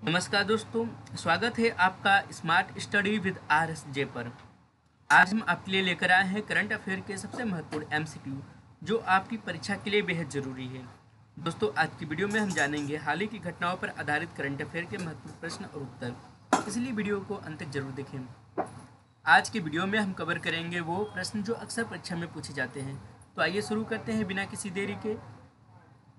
नमस्कार दोस्तों, स्वागत है आपका स्मार्ट स्टडी विद RSJ पर। आज हम आपके लिए लेकर आए हैं करंट अफेयर के सबसे महत्वपूर्ण MCQ जो आपकी परीक्षा के लिए बेहद ज़रूरी है। दोस्तों, आज की वीडियो में हम जानेंगे हाल ही की घटनाओं पर आधारित करंट अफेयर के महत्वपूर्ण प्रश्न और उत्तर, इसलिए वीडियो को अंत तक जरूर देखें। आज की वीडियो में हम कवर करेंगे वो प्रश्न जो अक्सर परीक्षा में पूछे जाते हैं। तो आइए शुरू करते हैं बिना किसी देरी के।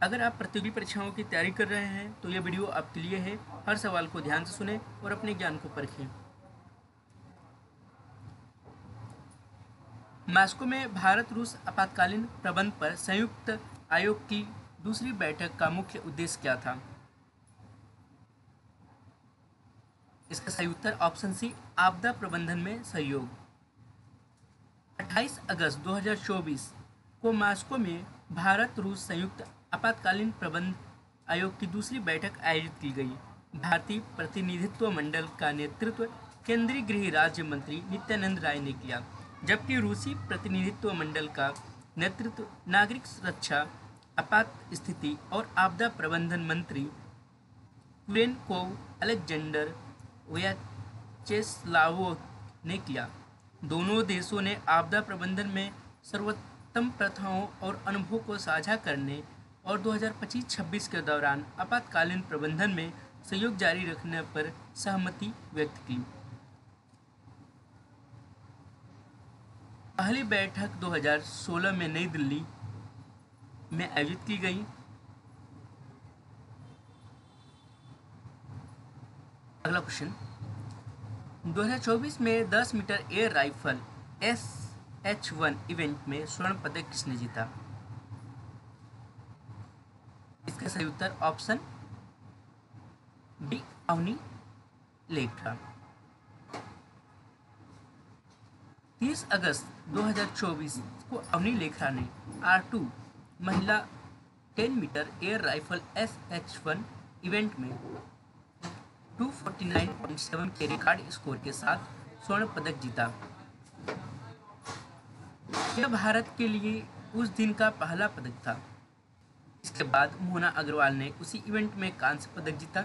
अगर आप प्रतियोगी परीक्षाओं की तैयारी कर रहे हैं तो यह वीडियो आपके लिए है। हर सवाल को ध्यान से सुनें और अपने ज्ञान को परखें। मॉस्को में भारत रूस आपातकालीन प्रबंध पर संयुक्त आयोग की दूसरी बैठक का मुख्य उद्देश्य क्या था? इसका सही उत्तर ऑप्शन सी, आपदा प्रबंधन में सहयोग। 28 अगस्त 2024 को मॉस्को में भारत रूस संयुक्त आपातकालीन प्रबंध आयोग की दूसरी बैठक आयोजित की गई। भारतीय प्रतिनिधित्व मंडल का नेतृत्व केंद्रीय गृह राज्य मंत्री नित्यानंद राय ने किया, जबकि रूसी प्रतिनिधित्व मंडल का नेतृत्व नागरिक सुरक्षा, आपात स्थिति और आपदा प्रबंधन मंत्री कुरेनकोव अलेक्जेंडर व्याचेस्लावोव ने किया। दोनों देशों ने आपदा प्रबंधन में सर्वोत्तम प्रथाओं और अनुभवों को साझा करने और 2025-26 के दौरान आपातकालीन प्रबंधन में सहयोग जारी रखने पर सहमति व्यक्त की। पहली बैठक 2016 में नई दिल्ली में आयोजित की गई। अगला क्वेश्चन, 2024 में 10 metre air rifle SH1 event में स्वर्ण पदक किसने जीता? इसका सही उत्तर ऑप्शन बी, अवनी लेखा। 30 अगस्त 2024 को अवनी लेखा ने R2 महिला 10 metre air rifle SH1 event में 249.7 के रिकॉर्ड स्कोर के साथ स्वर्ण पदक जीता। यह भारत के लिए उस दिन का पहला पदक था। इसके बाद मोहना अग्रवाल ने उसी इवेंट में कांस्य पदक जीता।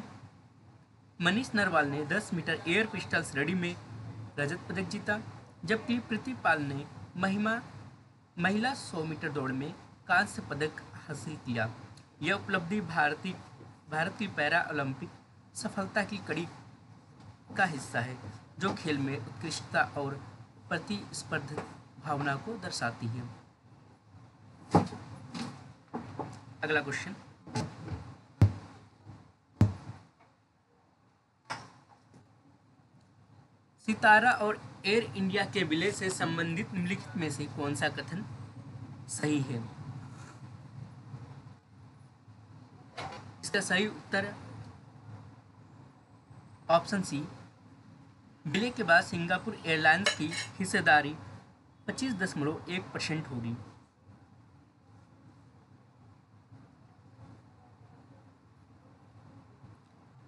मनीष नरवाल ने 10 मीटर एयर पिस्टल्स रेडी में रजत पदक जीता, जबकि प्रीति पाल ने महिला 100 मीटर दौड़ में कांस्य पदक हासिल किया। यह उपलब्धि भारत की पैरा ओलंपिक सफलता की कड़ी का हिस्सा है, जो खेल में उत्कृष्टता और प्रतिस्पर्धी भावना को दर्शाती है। अगला क्वेश्चन, सितारा और एयर इंडिया के विलय से संबंधित निम्नलिखित में से कौन सा कथन सही है? इसका सही उत्तर ऑप्शन सी, विलय के बाद सिंगापुर एयरलाइंस की हिस्सेदारी 25.1% होगी।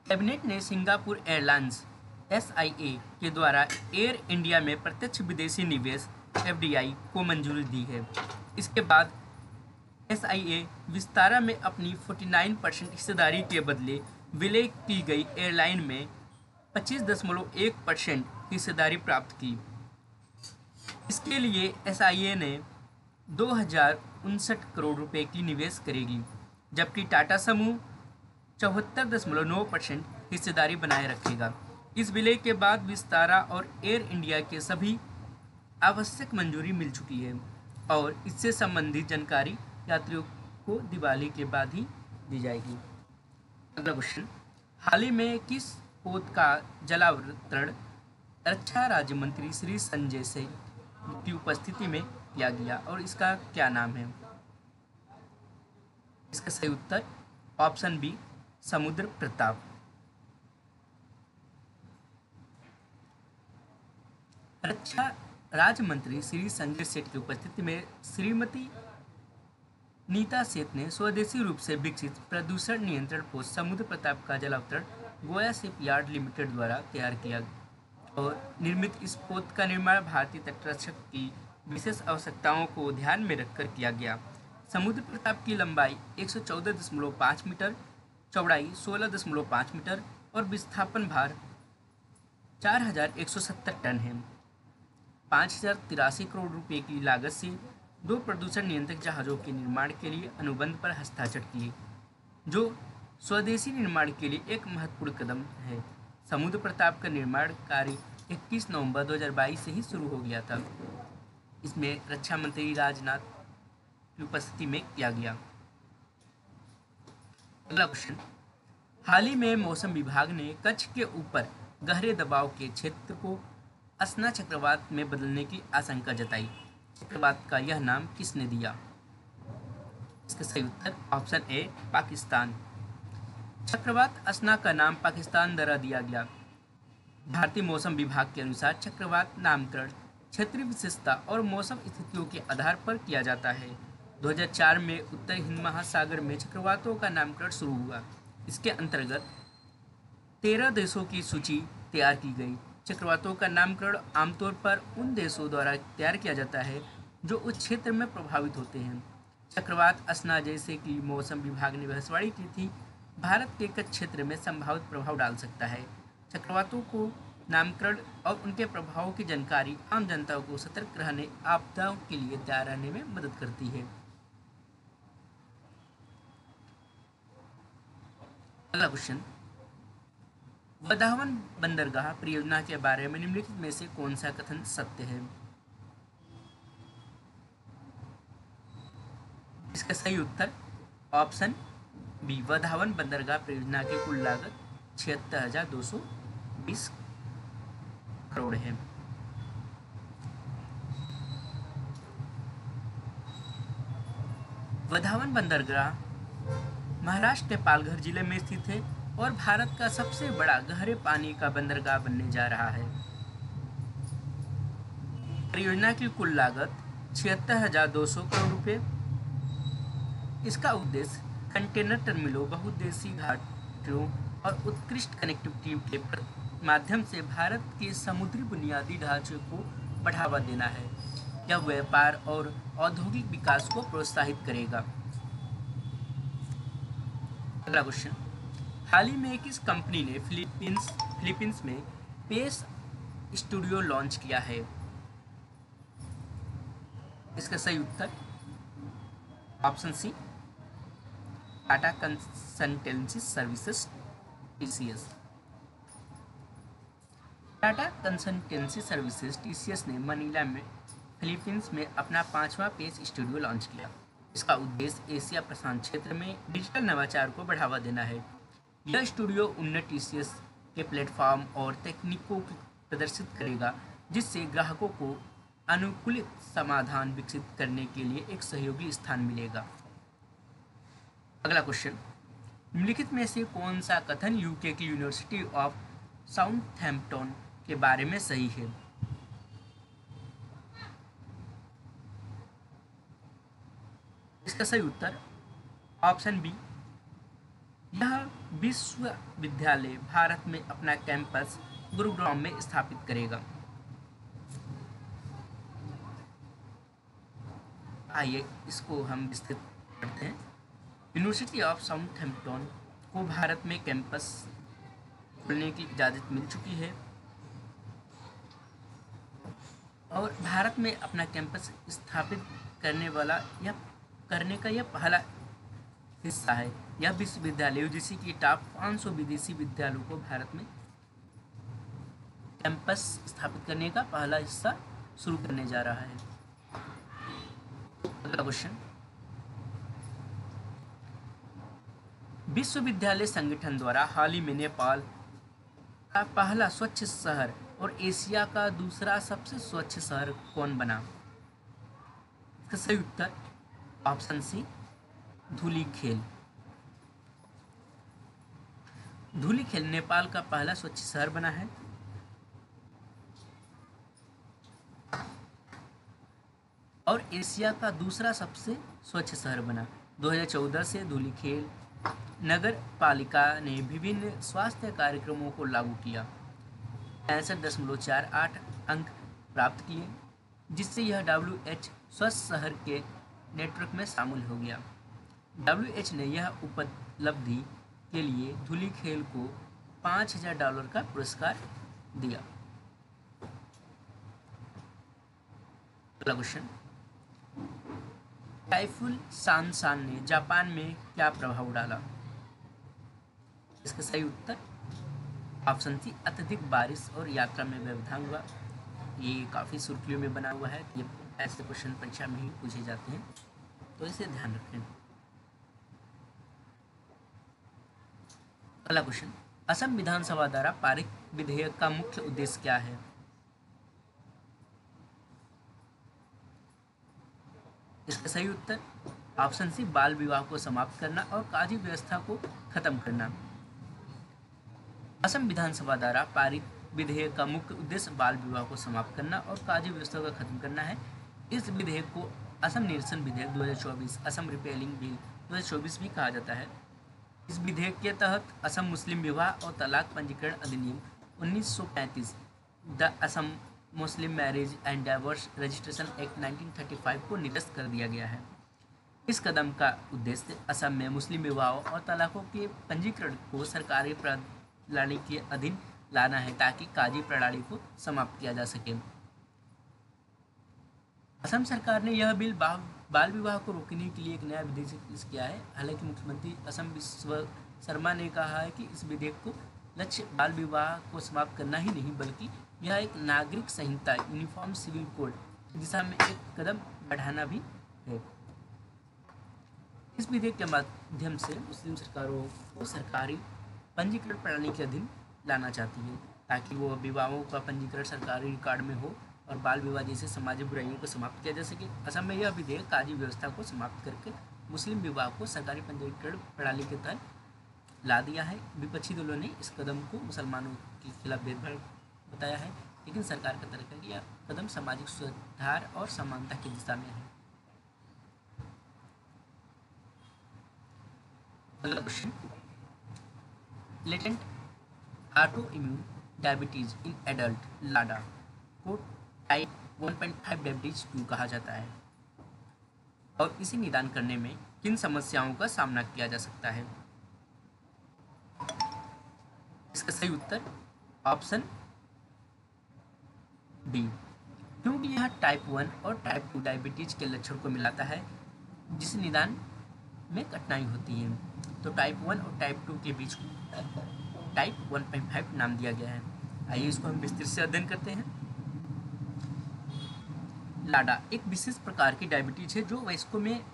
कैबिनेट ने सिंगापुर एयरलाइंस SIA के द्वारा एयर इंडिया में प्रत्यक्ष विदेशी निवेश FDI को मंजूरी दी है। इसके बाद SIA विस्तारा में अपनी 49% हिस्सेदारी के बदले विलय की गई एयरलाइन में 25.1% हिस्सेदारी प्राप्त की। इसके लिए SIA ने 2059 करोड़ रुपए की निवेश करेगी, जबकि टाटा समूह 74.9% हिस्सेदारी बनाए रखेगा। इस विलय के बाद विस्तारा और एयर इंडिया के सभी आवश्यक मंजूरी मिल चुकी है और इससे संबंधित जानकारी यात्रियों को दिवाली के बाद ही दी जाएगी। अगला क्वेश्चन, हाल ही में किस पोत का जलावतरण रक्षा राज्य मंत्री श्री संजय सिंह की उपस्थिति में किया गया और इसका क्या नाम है? इसका सही उत्तर ऑप्शन बी, समुद्र प्रताप। रक्षा राज्य मंत्री श्री संजय सेठ की उपस्थिति में श्रीमती नीता सेठ ने स्वदेशी रूप से विकसित प्रदूषण नियंत्रण पोत समुद्र प्रताप का जलावतरण गोया शिपयार्ड लिमिटेड द्वारा तैयार किया और निर्मित इस पोत का निर्माण भारतीय तटरक्षक की विशेष आवश्यकताओं को ध्यान में रखकर किया गया। समुद्र प्रताप की लंबाई 114.5 मीटर, चौड़ाई 16.5 मीटर और विस्थापन भार 4170 टन है। 5083 करोड़ रुपए की लागत से 2 प्रदूषण नियंत्रक जहाज़ों के निर्माण के लिए अनुबंध पर हस्ताक्षर किए, जो स्वदेशी निर्माण के लिए एक महत्वपूर्ण कदम है। समुद्र प्रताप का निर्माण कार्य 21 नवंबर 2022 से ही शुरू हो गया था। इसमें रक्षा मंत्री राजनाथ की उपस्थिति में किया गया। अगला क्वेश्चन, हाल ही में मौसम विभाग ने कच्छ के ऊपर गहरे दबाव के क्षेत्र को असना चक्रवात में बदलने की आशंका जताई। चक्रवात का यह नाम किसने दिया? इसका सही उत्तर ऑप्शन ए पाकिस्तान। चक्रवात असना का नाम पाकिस्तान द्वारा दिया गया। भारतीय मौसम विभाग के अनुसार चक्रवात नामकरण क्षेत्रीय विशेषता और मौसम स्थितियों के आधार पर किया जाता है। 2004 में उत्तर हिंद महासागर में चक्रवातों का नामकरण शुरू हुआ। इसके अंतर्गत 13 देशों की सूची तैयार की गई। चक्रवातों का नामकरण आमतौर पर उन देशों द्वारा तैयार किया जाता है जो उस क्षेत्र में प्रभावित होते हैं। चक्रवात असना, जैसे कि मौसम विभाग ने भविष्यवाणी की थी, भारत के कच्छ क्षेत्र में संभावित प्रभाव डाल सकता है। चक्रवातों को नामकरण और उनके प्रभावों की जानकारी आम जनता को सतर्क रहने, आपदाओं के लिए तैयार रहने में मदद करती है। अगला क्वेश्चन, वधावन बंदरगाह परियोजना के बारे में निम्नलिखित में से कौन सा कथन सत्य है? इसका सही उत्तर ऑप्शन बी, वधावन बंदरगाह परियोजना की कुल लागत 76,220 करोड़ है। वधावन बंदरगाह महाराष्ट्र के पालघर जिले में स्थित है और भारत का सबसे बड़ा गहरे पानी का बंदरगाह बनने जा रहा है। परियोजना की कुल लागत 76,200 करोड़ रुपए। इसका उद्देश्य कंटेनर टर्मिनलों, बहुउद्देशीय घाटियों और उत्कृष्ट कनेक्टिविटी के माध्यम से भारत के समुद्री बुनियादी ढांचे को बढ़ावा देना है। यह व्यापार और औद्योगिक विकास को प्रोत्साहित करेगा। अगला क्वेश्चन, हाल ही में किस कंपनी ने फिलीपींस में पेस स्टूडियो लॉन्च किया है? इसका सही उत्तर option C, Tata consultancy services TCS. Tata consultancy services TCS ने मनीला में फिलीपींस में अपना 5वां पेस स्टूडियो लॉन्च किया। इसका उद्देश्य एशिया प्रशांत क्षेत्र में डिजिटल नवाचार को बढ़ावा देना है। यह स्टूडियो उन्नत टीसीएस के प्लेटफॉर्म और तकनीकों को प्रदर्शित करेगा, जिससे ग्राहकों को अनुकूलित समाधान विकसित करने के लिए एक सहयोगी स्थान मिलेगा। अगला क्वेश्चन, निम्नलिखित में से कौन सा कथन यूके की यूनिवर्सिटी ऑफ साउथहैम्पटन के बारे में सही है? इसका सही उत्तर ऑप्शन बी, यह विश्वविद्यालय भारत में अपना कैंपस गुरुग्राम में स्थापित करेगा। आइए इसको हम विस्तृत करते हैं। यूनिवर्सिटी ऑफ साउथहैम्पटन को भारत में कैंपस खोलने की इजाज़त मिल चुकी है और भारत में अपना कैंपस स्थापित करने का यह पहला हिस्सा है। यह विश्वविद्यालय यूजीसी की टॉप 500 विदेशी विद्यालयों को भारत में कैंपस स्थापित करने का पहला हिस्सा शुरू करने जा रहा है। अगला क्वेश्चन, विश्वविद्यालय संगठन द्वारा हाल ही में नेपाल का पहला स्वच्छ शहर और एशिया का दूसरा सबसे स्वच्छ शहर कौन बना? इसका सही उत्तर ऑप्शन सी, धूलीखेल। धूलीखेल नेपाल का पहला स्वच्छ शहर बना है। और एशिया का दूसरा सबसे स्वच्छ शहर बना। 2014 से धूलीखेल नगर पालिका ने विभिन्न स्वास्थ्य कार्यक्रमों को लागू किया। 65.48 अंक प्राप्त किए, जिससे यह WH स्वस्थ शहर के नेटवर्क में शामिल हो गया। WH ने यह उपलब्धि के लिए धूलीखेल को $5,000 का पुरस्कार दिया। अगला क्वेश्चन, टाइफून सानशान ने जापान में क्या प्रभाव डाला? इसका सही उत्तर ऑप्शन सी अत्यधिक बारिश और यात्रा में व्यवधान हुआ। ये काफ़ी सुर्खियों में बना हुआ है, ये ऐसे क्वेश्चन परीक्षा में ही पूछे जाते हैं, तो इसे ध्यान रखें। अगला क्वेश्चन, असम विधानसभा द्वारा पारित विधेयक का मुख्य उद्देश्य क्या है? इसका सही उत्तर ऑप्शन सी बाल विवाह को समाप्त करना और काजी व्यवस्था को खत्म करना। असम विधानसभा द्वारा पारित विधेयक का मुख्य उद्देश्य बाल विवाह को समाप्त करना और काजी व्यवस्था को खत्म करना है। इस विधेयक को असम निरसन विधेयक 2024, असम रिपेलिंग बिल 2024 भी कहा जाता है। इस विधेयक के तहत असम मुस्लिम विवाह और तलाक पंजीकरण अधिनियम 1935, the Assam Muslim marriage and divorce registration act 1935 को निरस्त कर दिया गया है। इस कदम का उद्देश्य असम में मुस्लिम विवाहों और तलाकों के पंजीकरण को सरकारी प्रणाली के अधीन लाना है ताकि काजी प्रणाली को समाप्त किया जा सके। असम सरकार ने यह बिल बाल विवाह को रोकने के लिए एक नया विधेयक किया है। हालांकि मुख्यमंत्री असम विश्व शर्मा ने कहा है कि इस विधेयक को लक्ष्य बाल विवाह को समाप्त करना ही नहीं, बल्कि यह एक नागरिक संहिता यूनिफॉर्म सिविल कोड की दिशा में एक कदम बढ़ाना भी है। इस विधेयक के माध्यम से मुस्लिम सरकारों को सरकारी पंजीकरण प्रणाली के अधीन लाना चाहती है ताकि वो विवाहों का पंजीकरण सरकारी रिकॉर्ड में हो और बाल विवाह जैसे सामाजिक बुराइयों को समाप्त किया जा सके। असम में यह विधेयक काजी व्यवस्था को समाप्त करके मुस्लिम विवाह को सरकारी पंजीकरण प्रणाली के तहत ला दिया है। विपक्षी दलों ने इस कदम को मुसलमानों के खिलाफ भेदभाव बताया है, लेकिन सरकार का तर्क है कि यह कदम सामाजिक सुधार और समानता की दिशा में है। अगला question, latent auto immune diabetes in adult LADA को टाइप 1.5 डायबिटीज 2 कहा जाता है और इसे निदान करने में किन समस्याओं का सामना किया जा सकता है? इसका सही उत्तर ऑप्शन डी, क्योंकि यह टाइप 1 और टाइप 2 डायबिटीज के लक्षण को मिलाता है जिसे निदान में कठिनाई होती है। तो टाइप 1 और टाइप 2 के बीच टाइप 1.5 नाम दिया गया है। आइए इसको हम विस्तृत से अध्ययन करते हैं। लाडा एक विशेष प्रकार की डायबिटीज है जो वयस्कों में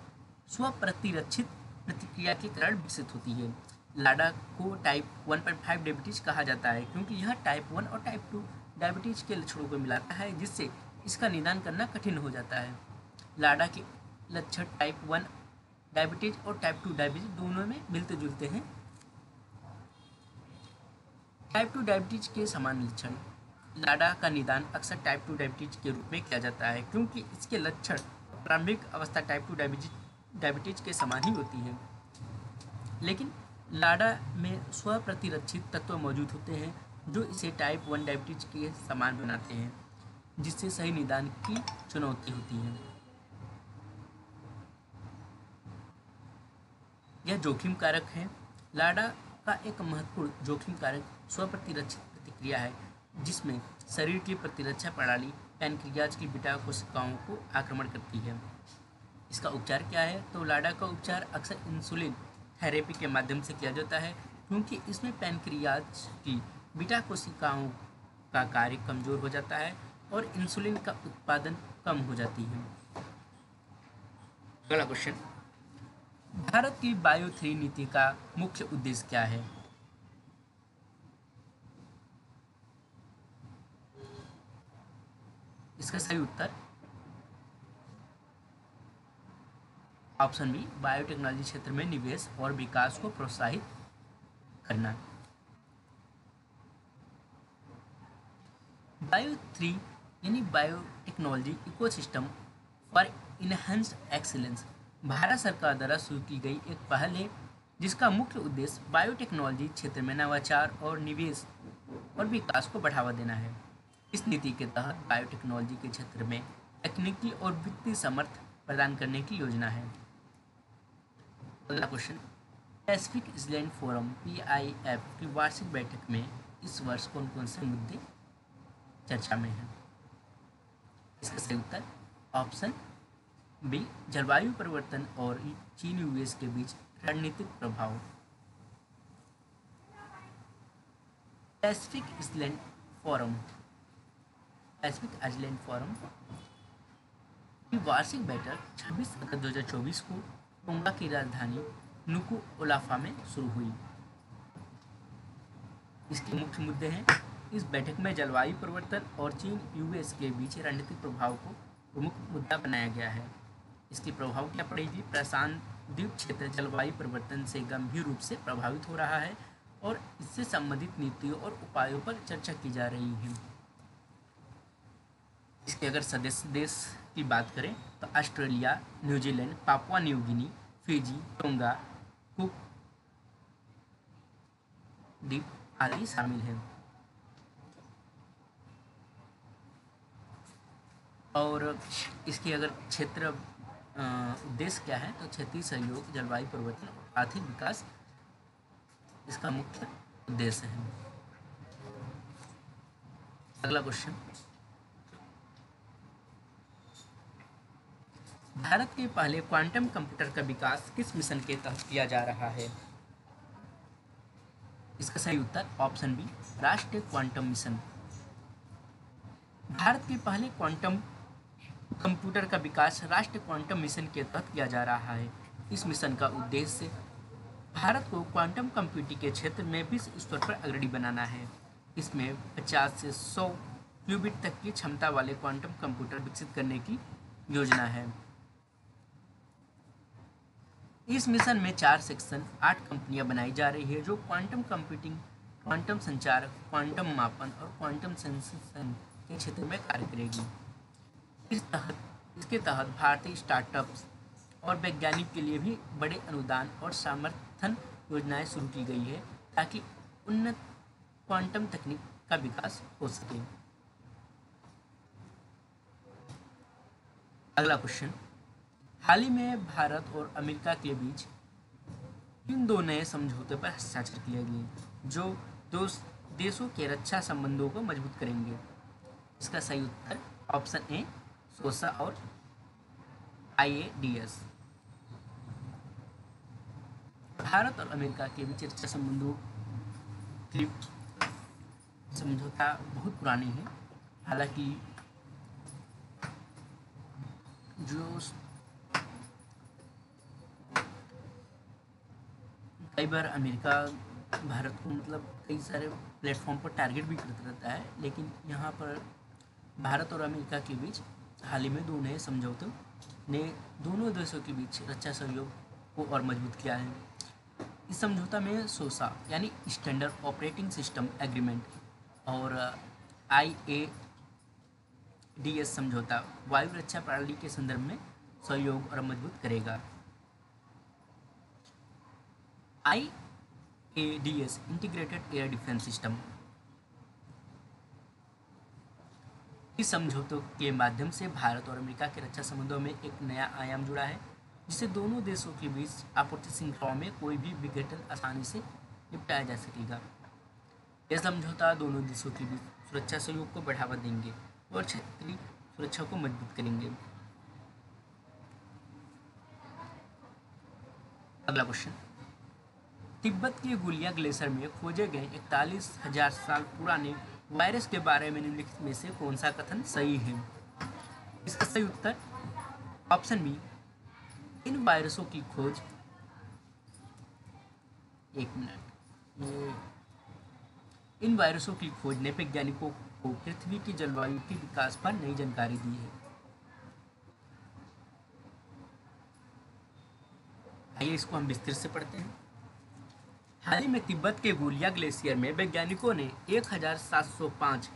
स्वप्रतिरक्षित प्रतिक्रिया के कारण विकसित होती है। लाडा को टाइप 1.5 डायबिटीज कहा जाता है क्योंकि यह टाइप 1 और टाइप 2 डायबिटीज के लक्षणों को मिलाता है जिससे इसका निदान करना कठिन हो जाता है। लाडा के लक्षण टाइप 1 डायबिटीज और टाइप 2 डायबिटीज दोनों में मिलते जुलते हैं। टाइप 2 डायबिटीज के समान लक्षण लाडा का निदान अक्सर टाइप 2 डायबिटीज के रूप में किया जाता है क्योंकि इसके लक्षण प्रारंभिक अवस्था टाइप 2 डायबिटीज के समान ही होती है, लेकिन लाडा में स्वप्रतिरक्षित तत्व मौजूद होते हैं जो इसे टाइप 1 डायबिटीज के समान बनाते हैं, जिससे सही निदान की चुनौती होती है। यह जोखिम कारक है। लाडा का एक महत्वपूर्ण जोखिम कारक स्वप्रतिरक्षित प्रतिक्रिया है जिसमें शरीर की प्रतिरक्षा प्रणाली पैनक्रियाज की बीटा कोशिकाओं को आक्रमण करती है। इसका उपचार क्या है? तो लाडा का उपचार अक्सर इंसुलिन थेरेपी के माध्यम से किया जाता है क्योंकि इसमें पैनक्रियाज की बीटा कोशिकाओं का कार्य कमजोर हो जाता है और इंसुलिन का उत्पादन कम हो जाती है। अगला क्वेश्चन, भारत की बायो 3 नीति का मुख्य उद्देश्य क्या है? इसका सही उत्तर ऑप्शन बी, बायोटेक्नोलॉजी क्षेत्र में निवेश और विकास को प्रोत्साहित करना। बायो 3 यानी biotechnology ecosystem for enhanced excellence Bharat सरकार द्वारा शुरू की गई एक पहल है जिसका मुख्य उद्देश्य बायोटेक्नोलॉजी क्षेत्र में नवाचार और निवेश और विकास को बढ़ावा देना है। इस नीति के तहत बायोटेक्नोलॉजी के क्षेत्र में तकनीकी और वित्तीय समर्थन प्रदान करने की योजना है। अगला question, Pacific island forum (PIF) की वार्षिक बैठक में इस वर्ष कौन कौन से मुद्दे चर्चा में हैं? इसका सही उत्तर ऑप्शन बी, जलवायु परिवर्तन और चीन यूएस के बीच रणनीतिक प्रभाव। पैसिफिक आइलैंड फोरम की वार्षिक बैठक 26 अगस्त 2024 को टोंगा की राजधानी नुकुओलाफा में शुरू हुई। इसके मुख्य मुद्दे हैं। इस बैठक में जलवायु परिवर्तन और चीन यूएस के बीच रणनीतिक प्रभाव को प्रमुख मुद्दा बनाया गया है। इसके प्रभाव क्या पड़ेगी? प्रशांत द्वीप क्षेत्र जलवायु परिवर्तन से गंभीर रूप से प्रभावित हो रहा है और इससे संबंधित नीतियों और उपायों पर चर्चा की जा रही है। इसके अगर सदस्य देश की बात करें तो Australia, New Zealand, Papua New Guinea, Fiji, tonga, cook द्वीप आदि शामिल हैं। और इसके अगर क्षेत्र उद्देश्य क्या है तो क्षेत्रीय सहयोग, जलवायु परिवर्तन और आर्थिक विकास इसका मुख्य उद्देश्य है। अगला क्वेश्चन, भारत के पहले क्वांटम कंप्यूटर का विकास किस मिशन के तहत किया जा रहा है? इसका सही उत्तर ऑप्शन बी, राष्ट्रीय क्वांटम मिशन। भारत के पहले क्वांटम कंप्यूटर का विकास राष्ट्रीय क्वांटम मिशन के तहत किया जा रहा है। इस मिशन का उद्देश्य भारत को क्वांटम कंप्यूटिंग के क्षेत्र में विश्व स्तर पर अग्रणी बनाना है। इसमें 50 से 100 क्यूबिट तक की क्षमता वाले क्वांटम कंप्यूटर विकसित करने की योजना है। इस मिशन में 4 सेक्शन 8 कंपनियां बनाई जा रही है जो क्वांटम कंप्यूटिंग, क्वांटम संचार, क्वांटम मापन और क्वांटम सेंसेशन के क्षेत्र में कार्य करेगी। इसके तहत भारतीय स्टार्टअप्स और वैज्ञानिक के लिए भी बड़े अनुदान और समर्थन योजनाएं शुरू की गई है ताकि उन्नत क्वांटम तकनीक का विकास हो सके। अगला क्वेश्चन, हाल ही में भारत और अमेरिका के बीच इन दो नए समझौते पर हस्ताक्षर किए गए जो दो देशों के रक्षा संबंधों को मजबूत करेंगे। इसका सही उत्तर ऑप्शन ए, सोसा और IADS। भारत और अमेरिका के बीच रक्षा संबंधों की समझौता बहुत पुरानी है। हालांकि जो कई बार अमेरिका भारत को कई सारे प्लेटफॉर्म पर टारगेट भी करता रहता है, लेकिन यहाँ पर भारत और अमेरिका के बीच हाल ही में 2 नए समझौतों ने दोनों देशों के बीच रक्षा सहयोग को और मजबूत किया है। इस समझौता में सोसा यानी स्टैंडर्ड ऑपरेटिंग सिस्टम एग्रीमेंट और IADS समझौता वायु रक्षा प्रणाली के संदर्भ में सहयोग और मजबूत करेगा। IADS integrated air defence system. इस समझौतों के माध्यम से भारत और अमेरिका के रक्षा संबंधों में एक नया आयाम जुड़ा है जिससे दोनों देशों के बीच आपूर्ति श्रृंखलाओं में कोई भी विघटन आसानी से निपटाया जा सकेगा। यह समझौता दोनों देशों के बीच सुरक्षा सहयोग को बढ़ावा देंगे और क्षेत्रीय सुरक्षा को मजबूत करेंगे। अगला क्वेश्चन, तिब्बत के गुलिया ग्लेशियर में खोजे गए 41,000 साल पुराने वायरस के बारे में निम्नलिखित में से कौन सा कथन सही है? इसका सही उत्तर ऑप्शन बी, इन वायरसों की खोज इन वायरसों की खोज ने वैज्ञानिकों को पृथ्वी की जलवायु के विकास पर नई जानकारी दी है। आइए इसको हम विस्तार से पढ़ते हैं। हाल ही में तिब्बत के गुलिया ग्लेशियर में वैज्ञानिकों ने 1705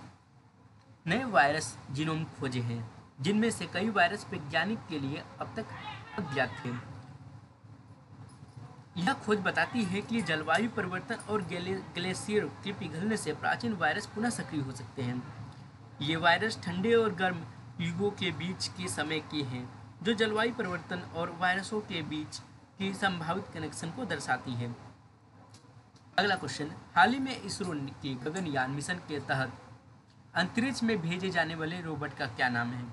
नए वायरस जीनोम खोजे हैं, जिनमें से कई वायरस वैज्ञानिक के लिए अब तक अज्ञात थे। यह खोज बताती है कि जलवायु परिवर्तन और ग्लेशियर के पिघलने से प्राचीन वायरस पुनः सक्रिय हो सकते हैं। ये वायरस ठंडे और गर्म युगों के बीच के समय के हैं, जो जलवायु परिवर्तन और वायरसों के बीच की संभावित कनेक्शन को दर्शाती है। अगला क्वेश्चन, हाल ही में इसरो के गगनयान मिशन के तहत अंतरिक्ष में भेजे जाने वाले रोबोट का क्या नाम है?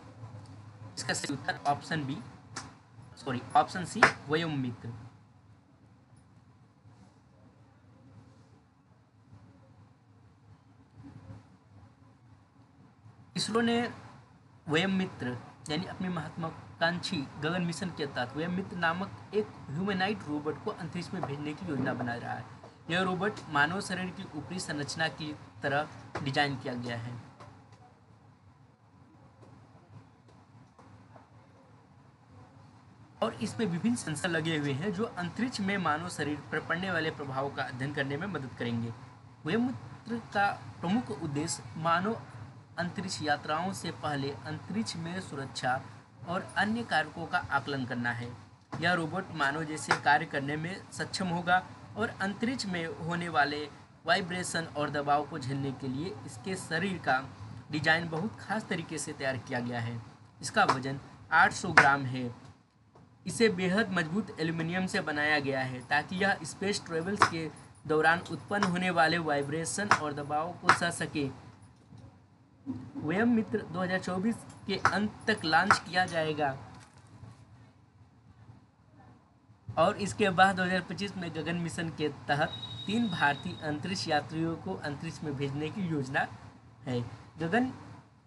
इसका सही उत्तर ऑप्शन सी व्योममित्र। इसरो ने व्योममित्र यानी अपनी महत्वाकांक्षी गगन मिशन के तहत व्योममित्र नामक एक ह्यूमैनॉइड रोबोट को अंतरिक्ष में भेजने की योजना बना रहा है। यह रोबोट मानव शरीर की ऊपरी संरचना की तरह डिजाइन किया गया है। और इसमें विभिन्न सेंसर लगे हुए हैं जो अंतरिक्ष में मानव शरीर पर पड़ने वाले प्रभावों का अध्ययन करने में मदद करेंगे। व्योममित्र का प्रमुख उद्देश्य मानव अंतरिक्ष यात्राओं से पहले अंतरिक्ष में सुरक्षा और अन्य कारकों का आकलन करना है। यह रोबोट मानव जैसे कार्य करने में सक्षम होगा और अंतरिक्ष में होने वाले वाइब्रेशन और दबाव को झेलने के लिए इसके शरीर का डिजाइन बहुत खास तरीके से तैयार किया गया है। इसका वजन 800 ग्राम है। इसे बेहद मजबूत एल्युमिनियम से बनाया गया है ताकि यह स्पेस ट्रेवल्स के दौरान उत्पन्न होने वाले वाइब्रेशन और दबाव को सह सके। व्योममित्र 2024 के अंत तक लॉन्च किया जाएगा और इसके बाद 2025 में गगन मिशन के तहत 3 भारतीय अंतरिक्ष यात्रियों को अंतरिक्ष में भेजने की योजना है। गगन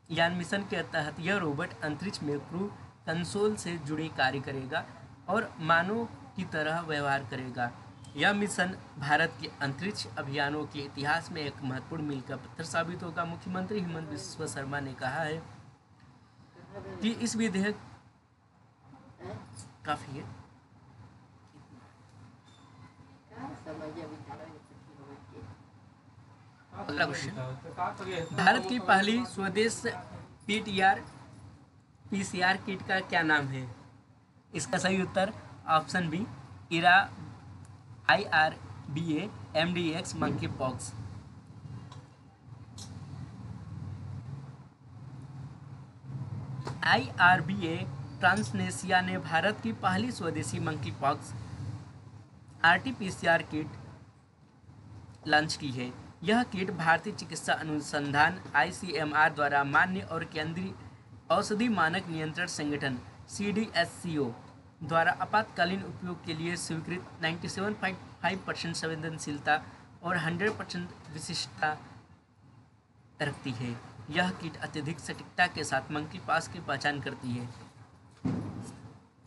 यान मिशन के तहत यह रोबोट अंतरिक्ष में क्रू कंसोल से जुड़े कार्य करेगा और मानव की तरह व्यवहार करेगा। यह मिशन भारत के अंतरिक्ष अभियानों के इतिहास में एक महत्वपूर्ण मील का पत्थर साबित होगा। मुख्यमंत्री हेमंत बिस्वा शर्मा ने कहा है कि इस विधेयक काफी है। अगला क्वेश्चन, भारत की पहली स्वदेश पीसीआर किट का क्या नाम है? इसका सही उत्तर option B IRBA MDX monkey pox. IRBA ट्रांसनेशिया ने भारत की पहली स्वदेशी monkey pox RT-PCR kit launch की है। यह किट भारतीय चिकित्सा अनुसंधान ICMR द्वारा मान्य और केंद्रीय औषधि मानक नियंत्रण संगठन CDSCO द्वारा आपातकालीन उपयोग के लिए स्वीकृत 97.5% संवेदनशीलता और 100% विशिष्टता रखती है। यह किट अत्यधिक सटीकता के साथ मंकी पॉक्स की पहचान करती है।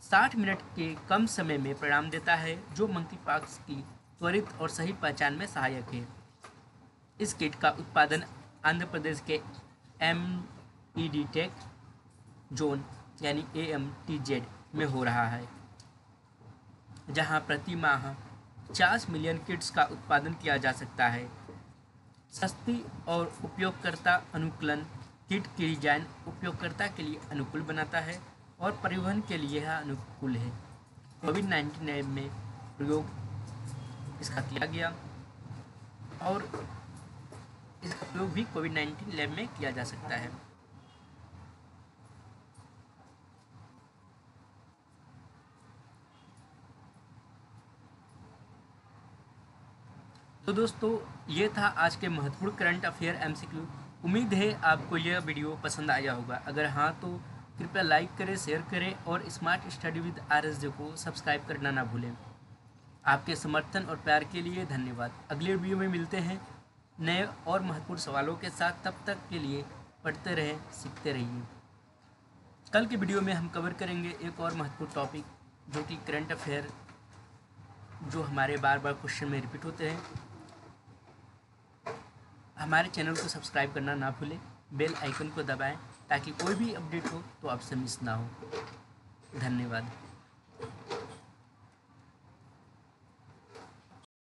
60 मिनट के कम समय में परिणाम देता है जो मंकी पॉक्स की त्वरित और सही पहचान में सहायक है। इस किट का उत्पादन आंध्र प्रदेश के MEDTech जोन यानी AMTZ में हो रहा है, जहां प्रति माह 50 मिलियन किट्स का उत्पादन किया जा सकता है। सस्ती और उपयोगकर्ता अनुकूलन किट की डिजाइन उपयोगकर्ता के लिए अनुकूल बनाता है और परिवहन के लिए यह अनुकूल है। कोविड-19 लैब में प्रयोग इसका किया गया और इसका प्रयोग भी कोविड-19 लैब में किया जा सकता है। तो दोस्तों, ये था आज के महत्वपूर्ण करंट अफेयर MCQ। उम्मीद है आपको यह वीडियो पसंद आया होगा। अगर हाँ तो कृपया लाइक करें, शेयर करें और स्मार्ट स्टडी विद RSJ को सब्सक्राइब करना ना भूलें। आपके समर्थन और प्यार के लिए धन्यवाद। अगले वीडियो में मिलते हैं नए और महत्वपूर्ण सवालों के साथ। तब तक के लिए पढ़ते रहें, सीखते रहिए। कल के वीडियो में हम कवर करेंगे एक और महत्वपूर्ण टॉपिक जो कि करंट अफेयर, जो हमारे बार बार क्वेश्चन में रिपीट होते हैं। हमारे चैनल को सब्सक्राइब करना ना भूलें, बेल आइकन को दबाएं ताकि कोई भी अपडेट हो तो आपसे मिस ना हो। धन्यवाद।